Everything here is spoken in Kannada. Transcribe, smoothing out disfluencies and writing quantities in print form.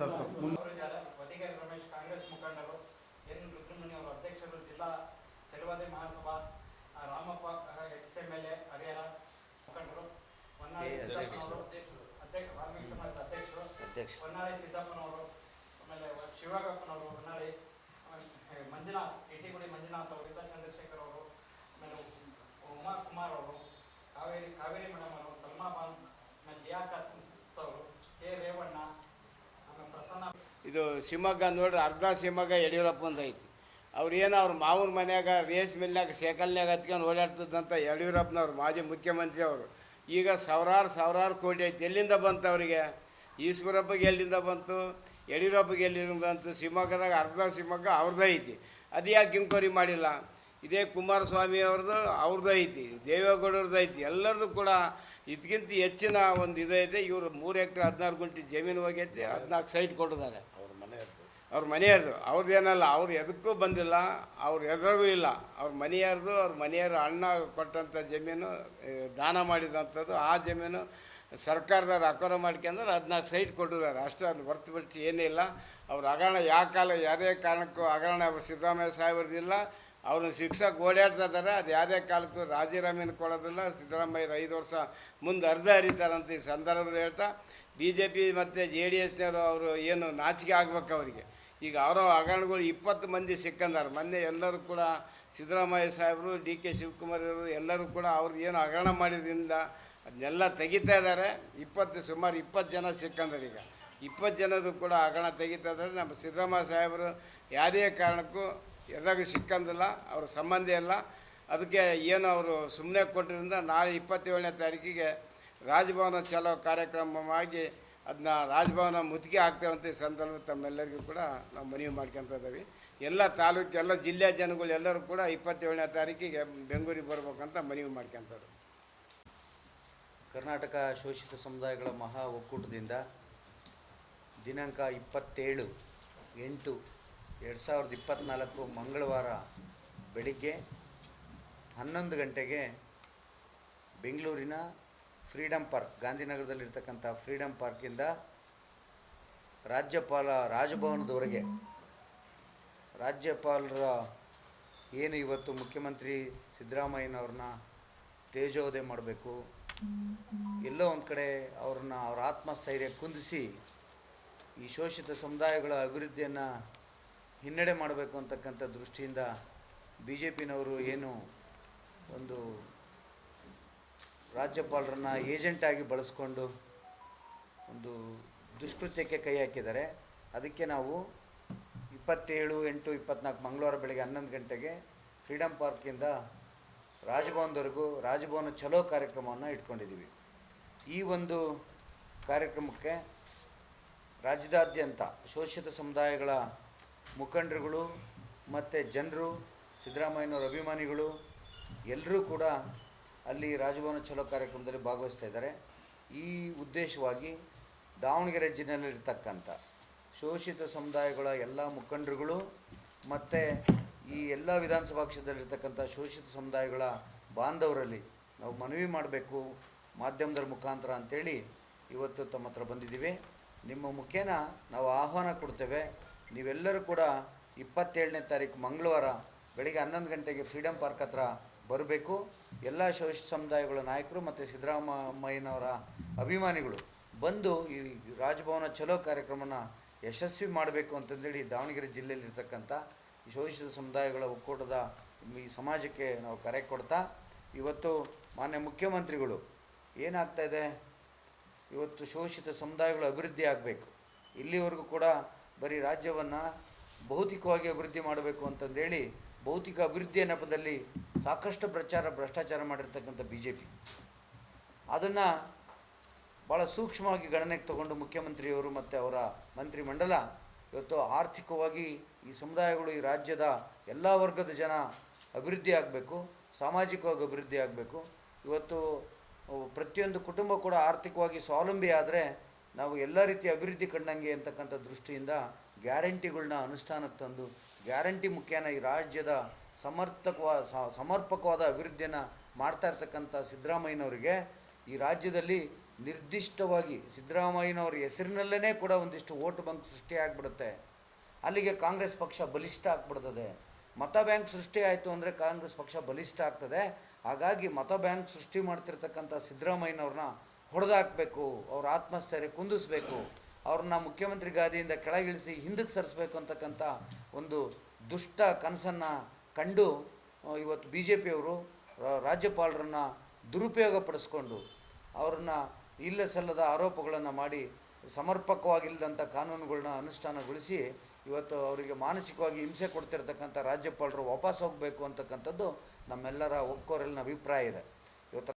ವತಿಗೇರಿ ರಮೇಶ್ ಕಾಂಗ್ರೆಸ್ ಮುಖಂಡರು, ಎನ್ ರುದ್ರಮುನಿ ಅವರು ಅಧ್ಯಕ್ಷರು, ಜಿಲ್ಲಾ ಚಲವಾದಿ ಮಹಾಸಭಾ ರಾಮಪ್ಪ XMLA ಹರಿಹರ ಮುಖಂಡರು, ಹೊನ್ನಾಳಿ ಸಿದ್ದಪ್ಪನವರು ವಾಲ್ಮೀಕಿ ಸಮಾಜದ ಅಧ್ಯಕ್ಷರು, ಹೊನ್ನಾಳಿ ಸಿದ್ದಪ್ಪನವರು, ಆಮೇಲೆ ಶಿವಗಪ್ಪನವರು, ಹೊನ್ನಾಳಿ ಮಂಜುನಾಥ್ ಇಟಿಗುಡಿ ಮಂಜುನಾಥ್ ಅವರು, ಚಂದ್ರಶೇಖರ್ ಅವರು, ಆಮೇಲೆ ಉಮಾ ಕುಮಾರ್ ಅವರು, ಕಾವೇರಿ ಮೇಡಮ್ ಅವರು, ಸಲ್ಮಾ ಬಾನ್, ಆಮೇಲೆ ದಿಯಾಕತ್ ಅವರು, ಕೆ ರೇವಣ್ಣ, ಆಮೇಲೆ ಪ್ರಸನ್ನ. ಇದು ಶಿವಮೊಗ್ಗ ನೋಡ್ರಿ, ಅರ್ಧ ಶಿವಮೊಗ್ಗ ಯಡಿಯೂರಪ್ಪಂದು ಐತಿ. ಅವ್ರೇನು ಅವ್ರ ಮಾವನ ಮನ್ಯಾಗ ರೇಸ್ ಮಿಲ್ನಾಗ ಸೈಕಲ್ನಾಗ ಹತ್ಕೊಂಡು ಓಡಾಡ್ತಿದ್ದಂಥ ಯಡಿಯೂರಪ್ಪನವ್ರು ಮಾಜಿ ಮುಖ್ಯಮಂತ್ರಿ ಅವರು. ಈಗ ಸಾವಿರಾರು ಕೋಟಿ ಐತಿ. ಎಲ್ಲಿಂದ ಬಂತು ಅವರಿಗೆ? ಈಶ್ವರಪ್ಪಗೆ ಎಲ್ಲಿಂದ ಬಂತು, ಯಡಿಯೂರಪ್ಪಗೆ ಎಲ್ಲಿಂದ ಬಂತು? ಶಿವಮೊಗ್ಗದಾಗ ಅರ್ಧ ಶಿವಮೊಗ್ಗ ಅವ್ರದ್ದು ಐತಿ. ಅದು ಯಾಕೆ ಇಂಕ್ವೈರಿ ಮಾಡಿಲ್ಲ? ಇದೇ ಕುಮಾರಸ್ವಾಮಿ ಅವ್ರದ್ದು ಐತಿ, ದೇವೇಗೌಡರದ್ದು ಐತಿ, ಎಲ್ಲರದ್ದು ಕೂಡ ಇದಕ್ಕಿಂತ ಹೆಚ್ಚಿನ ಒಂದು ಇದೈತೆ. ಇವರು 3 ಎಕರೆ 16 ಗುಂಟೆ ಜಮೀನು ಹೋಗೈತಿ, 14 ಸೈಟ್ ಕೊಟ್ಟಿದ್ದಾರೆ. ಅವ್ರ ಮನೆಯವ್ರದ್ದು, ಅವ್ರದ್ದೇನಲ್ಲ, ಅವ್ರು ಎದಕ್ಕೂ ಬಂದಿಲ್ಲ, ಅವ್ರು ಎದುರಿಗೂ ಇಲ್ಲ. ಅವ್ರ ಮನೆಯವ್ರ ಅಣ್ಣ ಕೊಟ್ಟಂಥ ಜಮೀನು ದಾನ ಮಾಡಿದಂಥದ್ದು. ಆ ಜಮೀನು ಸರ್ಕಾರದವ್ರು ಅಕ್ವೈರ್ ಮಾಡ್ಕೊಂಡ್ರೆ 14 ಸೈಟ್ ಕೊಟ್ಟಿದ್ದಾರೆ ಅಷ್ಟೇ. ಅದು ಹೊರತುಪಡಿಸಿ ಏನಿಲ್ಲ. ಅವ್ರ ಹಗರಣ ಯಾವುದೇ ಕಾರಣಕ್ಕೂ ಹಗರಣ ಸಿದ್ದರಾಮಯ್ಯ ಸಾಹೇಬ್ರದ್ದಿಲ್ಲ. ಅವ್ರನ್ನ ಶಿಕ್ಷಕ ಓಡಾಡ್ತಾ ಇದ್ದಾರೆ. ಅದು ಯಾವುದೇ ಕಾಲಕ್ಕೂ ರಾಜೀನಾಮೆನ ಕೊಡೋದಿಲ್ಲ. ಸಿದ್ದರಾಮಯ್ಯರು 5 ವರ್ಷ ಮುಂದೆ ಅರ್ಧ ಹರಿತಾರಂತ ಈ ಸಂದರ್ಭದಲ್ಲಿ ಹೇಳ್ತಾ, BJP ಮತ್ತು JDSನವರು ಅವರು ಏನು ನಾಚಿಕೆ ಆಗ್ಬೇಕು ಅವರಿಗೆ. ಈಗ ಅವರ ಹಗರಣಗಳು 20 ಮಂದಿ ಸಿಕ್ಕಂದಾರೆ. ಮೊನ್ನೆ ಎಲ್ಲರೂ ಕೂಡ ಸಿದ್ದರಾಮಯ್ಯ ಸಾಹೇಬರು, DK ಶಿವಕುಮಾರ್ ಅವರು ಎಲ್ಲರೂ ಕೂಡ ಅವ್ರು ಏನು ಹಗರಣ ಮಾಡಿದ್ರಿಂದ ಅದನ್ನೆಲ್ಲ ತೆಗಿತಾ ಇದ್ದಾರೆ. ಸುಮಾರು 20 ಜನ ಸಿಕ್ಕಂದಾರೆ. ಈಗ 20 ಜನದ್ದು ಕೂಡ ಹಗರಣ ತೆಗಿತಾ ಇದ್ದಾರೆ. ನಮ್ಮ ಸಿದ್ದರಾಮಯ್ಯ ಸಾಹೇಬರು ಯಾವುದೇ ಕಾರಣಕ್ಕೂ ಎದಾಗ ಸಿಕ್ಕಂದಿಲ್ಲ, ಅವ್ರ ಸಂಬಂಧ ಇಲ್ಲ. ಅದಕ್ಕೆ ಏನು ಅವರು ಸುಮ್ಮನೆ ಕೊಟ್ಟಿದ್ದರಿಂದ ನಾಳೆ 27ನೇ ತಾರೀಕಿಗೆ ರಾಜಭವನ ಚಲೋ ಕಾರ್ಯಕ್ರಮವಾಗಿ ಅದನ್ನ ರಾಜಭವನ ಮುತ್ತಿಗೆ ಆಗ್ತೇವಂತ ಈ ಸಂದರ್ಭ ತಮ್ಮೆಲ್ಲರಿಗೂ ಕೂಡ ನಾವು ಮನವಿ ಮಾಡ್ಕೊತ ಇದ್ದೀವಿ. ಎಲ್ಲ ತಾಲೂಕು, ಎಲ್ಲ ಜಿಲ್ಲೆಯ ಜನಗಳು ಎಲ್ಲರೂ ಕೂಡ 27ನೇ ತಾರೀಕಿಗೆ ಬೆಂಗಳೂರಿಗೆ ಬರ್ಬೇಕಂತ ಮನವಿ ಮಾಡ್ಕೊತಾರೆ. ಕರ್ನಾಟಕ ಶೋಷಿತ ಸಮುದಾಯಗಳ ಮಹಾ ಒಕ್ಕೂಟದಿಂದ ದಿನಾಂಕ 27/8/2024 ಮಂಗಳವಾರ ಬೆಳಿಗ್ಗೆ 11 ಗಂಟೆಗೆ ಬೆಂಗಳೂರಿನ ಫ್ರೀಡಮ್ ಪಾರ್ಕ್, ಗಾಂಧಿನಗರದಲ್ಲಿರ್ತಕ್ಕಂಥ ಫ್ರೀಡಮ್ ಪಾರ್ಕಿಂದ ರಾಜಭವನದವರೆಗೆ ರಾಜ್ಯಪಾಲರ ಏನು ಇವತ್ತು ಮುಖ್ಯಮಂತ್ರಿ ಸಿದ್ದರಾಮಯ್ಯನವ್ರನ್ನ ತೇಜೋವಧೆ ಮಾಡಬೇಕು, ಎಲ್ಲೋ ಒಂದು ಕಡೆ ಅವ್ರ ಆತ್ಮಸ್ಥೈರ್ಯ ಕುಂದಿಸಿ ಈ ಶೋಷಿತ ಸಮುದಾಯಗಳ ಅಭಿವೃದ್ಧಿಯನ್ನು ಹಿನ್ನಡೆ ಮಾಡಬೇಕು ಅಂತಕ್ಕಂಥ ದೃಷ್ಟಿಯಿಂದ BJPನವರು ಏನು ಒಂದು ರಾಜ್ಯಪಾಲರನ್ನ ಏಜೆಂಟಾಗಿ ಬಳಸ್ಕೊಂಡು ಒಂದು ದುಷ್ಕೃತ್ಯಕ್ಕೆ ಕೈ ಹಾಕಿದ್ದಾರೆ. ಅದಕ್ಕೆ ನಾವು 27/8/24 ಮಂಗಳವಾರ ಬೆಳಗ್ಗೆ 11 ಗಂಟೆಗೆ ಫ್ರೀಡಮ್ ಪಾರ್ಕಿಂದ ರಾಜಭವನದವರೆಗೂ ರಾಜಭವನ ಚಲೋ ಕಾರ್ಯಕ್ರಮವನ್ನು ಇಟ್ಕೊಂಡಿದ್ದೀವಿ. ಈ ಒಂದು ಕಾರ್ಯಕ್ರಮಕ್ಕೆ ರಾಜ್ಯದಾದ್ಯಂತ ಶೋಷಿತ ಸಮುದಾಯಗಳ ಮುಖಂಡರುಗಳು ಮತ್ತು ಜನರು, ಸಿದ್ದರಾಮಯ್ಯನವರ ಅಭಿಮಾನಿಗಳು ಎಲ್ಲರೂ ಕೂಡ ಅಲ್ಲಿ ರಾಜಭವನ ಚಲೋ ಕಾರ್ಯಕ್ರಮದಲ್ಲಿ ಭಾಗವಹಿಸ್ತಾ ಇದ್ದಾರೆ. ಈ ಉದ್ದೇಶವಾಗಿ ದಾವಣಗೆರೆ ಜಿಲ್ಲೆಯಲ್ಲಿರ್ತಕ್ಕಂಥ ಶೋಷಿತ ಸಮುದಾಯಗಳ ಎಲ್ಲ ಮುಖಂಡರುಗಳು ಮತ್ತು ಈ ಎಲ್ಲ ವಿಧಾನಸಭಾ ಕ್ಷೇತ್ರದಲ್ಲಿರ್ತಕ್ಕಂಥ ಶೋಷಿತ ಸಮುದಾಯಗಳ ಬಾಂಧವರಲ್ಲಿ ನಾವು ಮನವಿ ಮಾಡಬೇಕು ಮಾಧ್ಯಮದ ಮುಖಾಂತರ ಅಂಥೇಳಿ ಇವತ್ತು ತಮ್ಮ ಹತ್ರ ಬಂದಿದ್ದೀವಿ. ನಿಮ್ಮ ಮುಖೇನ ನಾವು ಆಹ್ವಾನ ಕೊಡ್ತೇವೆ. ನೀವೆಲ್ಲರೂ ಕೂಡ 27ನೇ ತಾರೀಕು ಮಂಗಳವಾರ ಬೆಳಗ್ಗೆ 11 ಗಂಟೆಗೆ ಫ್ರೀಡಮ್ ಪಾರ್ಕ್ ಹತ್ರ ಬರಬೇಕು. ಎಲ್ಲ ಶೋಷಿತ ಸಮುದಾಯಗಳ ನಾಯಕರು ಮತ್ತು ಸಿದ್ದರಾಮಯ್ಯನವರ ಅಭಿಮಾನಿಗಳು ಬಂದು ಈ ರಾಜಭವನ ಚಲೋ ಕಾರ್ಯಕ್ರಮನ ಯಶಸ್ವಿ ಮಾಡಬೇಕು ಅಂತಂದೇಳಿ ದಾವಣಗೆರೆ ಜಿಲ್ಲೆಯಲ್ಲಿರ್ತಕ್ಕಂಥ ಶೋಷಿತ ಸಮುದಾಯಗಳ ಒಕ್ಕೂಟದ ಈ ಸಮಾಜಕ್ಕೆ ನಾವು ಕರೆ ಕೊಡ್ತಾ, ಇವತ್ತು ಮಾನ್ಯ ಮುಖ್ಯಮಂತ್ರಿಗಳು ಏನಾಗ್ತಾಯಿದೆ, ಇವತ್ತು ಶೋಷಿತ ಸಮುದಾಯಗಳ ಅಭಿವೃದ್ಧಿ ಆಗಬೇಕು. ಇಲ್ಲಿವರೆಗೂ ಕೂಡ ಬರೀ ರಾಜ್ಯವನ್ನು ಭೌತಿಕವಾಗಿ ಅಭಿವೃದ್ಧಿ ಮಾಡಬೇಕು ಅಂತಂದೇಳಿ ಭೌತಿಕ ಅಭಿವೃದ್ಧಿಯ ನೆಪದಲ್ಲಿ ಸಾಕಷ್ಟು ಭ್ರಷ್ಟಾಚಾರ ಮಾಡಿರ್ತಕ್ಕಂಥ BJP ಅದನ್ನು ಭಾಳ ಸೂಕ್ಷ್ಮವಾಗಿ ಗಣನೆಗೆ ತಗೊಂಡು ಮುಖ್ಯಮಂತ್ರಿಯವರು ಮತ್ತು ಅವರ ಮಂತ್ರಿಮಂಡಲ ಇವತ್ತು ಆರ್ಥಿಕವಾಗಿ ಈ ಸಮುದಾಯಗಳು, ಈ ರಾಜ್ಯದ ಎಲ್ಲ ವರ್ಗದ ಜನ ಅಭಿವೃದ್ಧಿ ಆಗಬೇಕು, ಸಾಮಾಜಿಕವಾಗಿ ಅಭಿವೃದ್ಧಿ ಆಗಬೇಕು. ಇವತ್ತು ಪ್ರತಿಯೊಂದು ಕುಟುಂಬ ಕೂಡ ಆರ್ಥಿಕವಾಗಿ ಸ್ವಾವಲಂಬಿ ಆದರೆ ನಾವು ಎಲ್ಲ ರೀತಿಯ ಅಭಿವೃದ್ಧಿ ಕಂಡಂಗೆ ಅಂತಕ್ಕಂಥ ದೃಷ್ಟಿಯಿಂದ ಗ್ಯಾರಂಟಿಗಳನ್ನ ಅನುಷ್ಠಾನಕ್ಕೆ ತಂದು ಗ್ಯಾರಂಟಿ ಮುಖೇನ ಈ ರಾಜ್ಯದ ಸಮರ್ಪಕವಾದ ಅಭಿವೃದ್ಧಿಯನ್ನು ಮಾಡ್ತಾ ಇರ್ತಕ್ಕಂಥ ಸಿದ್ದರಾಮಯ್ಯನವರಿಗೆ ಈ ರಾಜ್ಯದಲ್ಲಿ ನಿರ್ದಿಷ್ಟವಾಗಿ ಸಿದ್ದರಾಮಯ್ಯನವ್ರ ಹೆಸರಿನಲ್ಲೇ ಕೂಡ ಒಂದಿಷ್ಟು ವೋಟ್ ಬ್ಯಾಂಕ್ ಸೃಷ್ಟಿಯಾಗಿಬಿಡುತ್ತೆ. ಅಲ್ಲಿಗೆ ಕಾಂಗ್ರೆಸ್ ಪಕ್ಷ ಬಲಿಷ್ಠ ಆಗ್ಬಿಡ್ತದೆ. ಮತ ಬ್ಯಾಂಕ್ ಸೃಷ್ಟಿ ಆಯಿತು ಅಂದರೆ ಕಾಂಗ್ರೆಸ್ ಪಕ್ಷ ಬಲಿಷ್ಠ ಆಗ್ತದೆ. ಹಾಗಾಗಿ ಮತ ಬ್ಯಾಂಕ್ ಸೃಷ್ಟಿ ಮಾಡ್ತಿರ್ತಕ್ಕಂಥ ಸಿದ್ದರಾಮಯ್ಯನವ್ರನ್ನ ಹೊಡೆದಾಕಬೇಕು, ಅವ್ರ ಆತ್ಮಸ್ಥೈರ್ಯ ಕುಂದಿಸ್ಬೇಕು, ಅವ್ರನ್ನ ಮುಖ್ಯಮಂತ್ರಿ ಗಾದಿಯಿಂದ ಕೆಳಗಿಳಿಸಿ ಹಿಂದಕ್ಕೆ ಸರಿಸಬೇಕು ಅಂತಕ್ಕಂಥ ಒಂದು ದುಷ್ಟ ಕನಸನ್ನು ಕಂಡು ಇವತ್ತು ಬಿ ಜೆ ಪಿಯವರು ರಾಜ್ಯಪಾಲರನ್ನು ದುರುಪಯೋಗ ಪಡಿಸ್ಕೊಂಡು ಅವ್ರನ್ನ ಇಲ್ಲ ಸಲ್ಲದ ಆರೋಪಗಳನ್ನು ಮಾಡಿ ಸಮರ್ಪಕವಾಗಿಲ್ಲದಂಥ ಕಾನೂನುಗಳನ್ನ ಅನುಷ್ಠಾನಗೊಳಿಸಿ ಇವತ್ತು ಅವರಿಗೆ ಮಾನಸಿಕವಾಗಿ ಹಿಂಸೆ ಕೊಡ್ತಿರ್ತಕ್ಕಂಥ ರಾಜ್ಯಪಾಲರು ವಾಪಸ್ ಹೋಗಬೇಕು ಅಂತಕ್ಕಂಥದ್ದು ನಮ್ಮೆಲ್ಲರ ಒಕ್ಕೊರಲಿನ ಅಭಿಪ್ರಾಯ ಇದೆ. ಇವತ್ತು